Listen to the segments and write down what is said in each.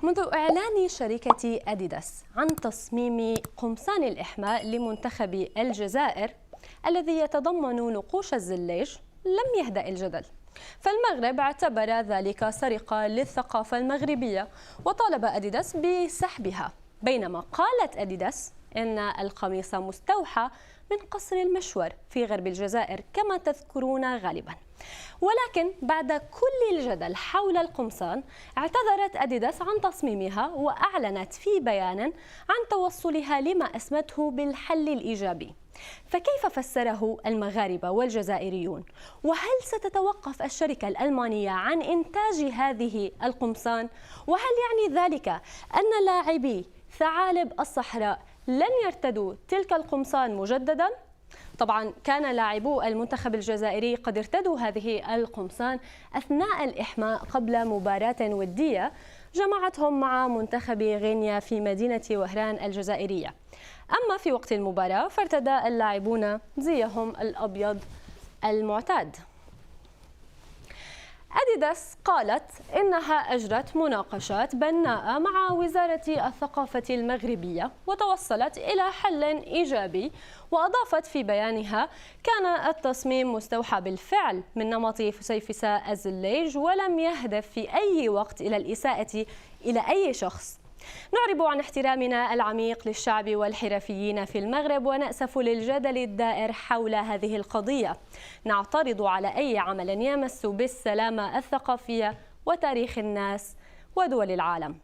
منذ إعلان شركة أديداس عن تصميم قمصان الإحماء لمنتخب الجزائر الذي يتضمن نقوش الزليج لم يهدأ الجدل، فالمغرب اعتبر ذلك سرقة للثقافة المغربية وطالب أديداس بسحبها، بينما قالت أديداس إن القميص مستوحى من قصر المشور في غرب الجزائر كما تذكرون غالبا. ولكن بعد كل الجدل حول القمصان اعتذرت أديداس عن تصميمها وأعلنت في بيان عن توصلها لما أسمته بالحل الإيجابي. فكيف فسره المغاربة والجزائريون؟ وهل ستتوقف الشركة الألمانية عن إنتاج هذه القمصان؟ وهل يعني ذلك أن لاعبي ثعالب الصحراء لن يرتدوا تلك القمصان مجددا؟ طبعا كان لاعبو المنتخب الجزائري قد ارتدوا هذه القمصان أثناء الإحماء قبل مباراة ودية جمعتهم مع منتخب غينيا في مدينة وهران الجزائرية. أما في وقت المباراة فارتدى اللاعبون زيهم الأبيض المعتاد. أديداس قالت إنها أجرت مناقشات بناءة مع وزارة الثقافة المغربية وتوصلت إلى حل إيجابي، وأضافت في بيانها: كان التصميم مستوحى بالفعل من نمط فسيفساء الزليج ولم يهدف في أي وقت إلى الإساءة إلى أي شخص. نعرب عن احترامنا العميق للشعب والحرفيين في المغرب ونأسف للجدل الدائر حول هذه القضية. نعترض على أي عمل يمس بالسلامة الثقافية وتاريخ الناس ودول العالم.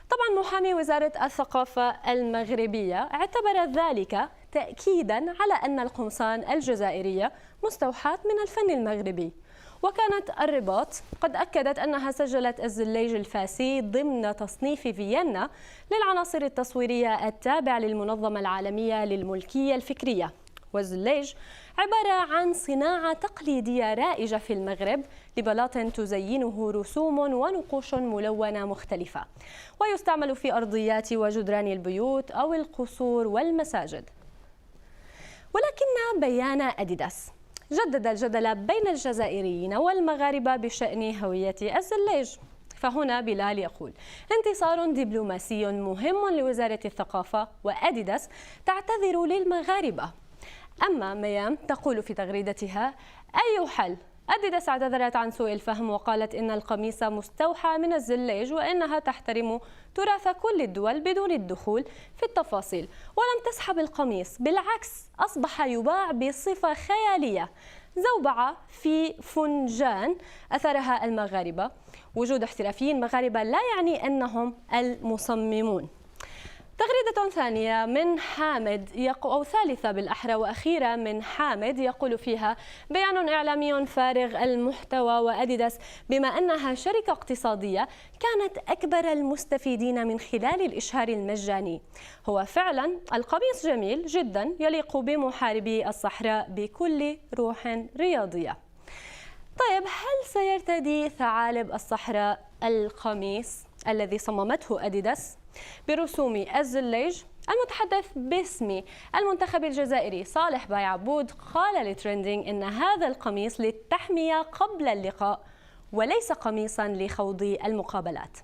طبعا محامي وزارة الثقافة المغربية اعتبر ذلك تأكيدا على أن القمصان الجزائرية مستوحاة من الفن المغربي. وكانت الرباط قد أكدت أنها سجلت الزليج الفاسي ضمن تصنيف فيينا للعناصر التصويرية التابع للمنظمة العالمية للملكية الفكرية. والزليج عبارة عن صناعة تقليدية رائجة في المغرب لبلاط تزينه رسوم ونقوش ملونة مختلفة، ويستعمل في أرضيات وجدران البيوت أو القصور والمساجد. ولكن بيان أديداس جدد الجدل بين الجزائريين والمغاربة بشأن هوية الزليج. فهنا بلال يقول: انتصار دبلوماسي مهم لوزارة الثقافة، وأديداس تعتذر للمغاربة. أما ميام تقول في تغريدتها: أي حل؟ أديداس اعتذرت عن سوء الفهم وقالت إن القميص مستوحى من الزليج وإنها تحترم تراث كل الدول بدون الدخول في التفاصيل، ولم تسحب القميص، بالعكس أصبح يباع بصفة خيالية، زوبعة في فنجان أثرها المغاربة. وجود احترافيين مغاربة لا يعني أنهم المصممون. تغريدة ثانية من حامد أو ثالثة بالأحرى وأخيرة من حامد يقول فيها: بيان إعلامي فارغ المحتوى، وأديداس بما أنها شركة اقتصادية كانت أكبر المستفيدين من خلال الإشهار المجاني. هو فعلا القميص جميل جدا يليق بمحاربي الصحراء بكل روح رياضية. طيب، هل سيرتدي ثعالب الصحراء القميص الذي صممته أديداس برسوم الزليج؟ المتحدث باسم المنتخب الجزائري صالح بايعبود قال لترندينج إن هذا القميص للتحمية قبل اللقاء وليس قميصا لخوض المقابلات.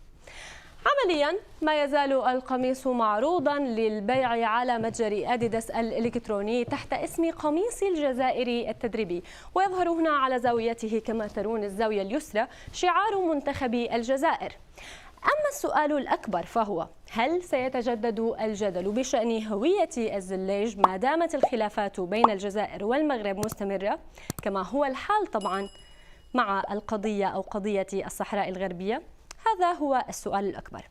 عمليا ما يزال القميص معروضا للبيع على متجر أديداس الإلكتروني تحت اسم قميص الجزائري التدريبي، ويظهر هنا على زاويته كما ترون الزاوية اليسرى شعار منتخب الجزائر. أما السؤال الأكبر فهو: هل سيتجدد الجدل بشأن هوية الزليج ما دامت الخلافات بين الجزائر والمغرب مستمرة كما هو الحال طبعا مع القضية أو قضية الصحراء الغربية؟ هذا هو السؤال الأكبر.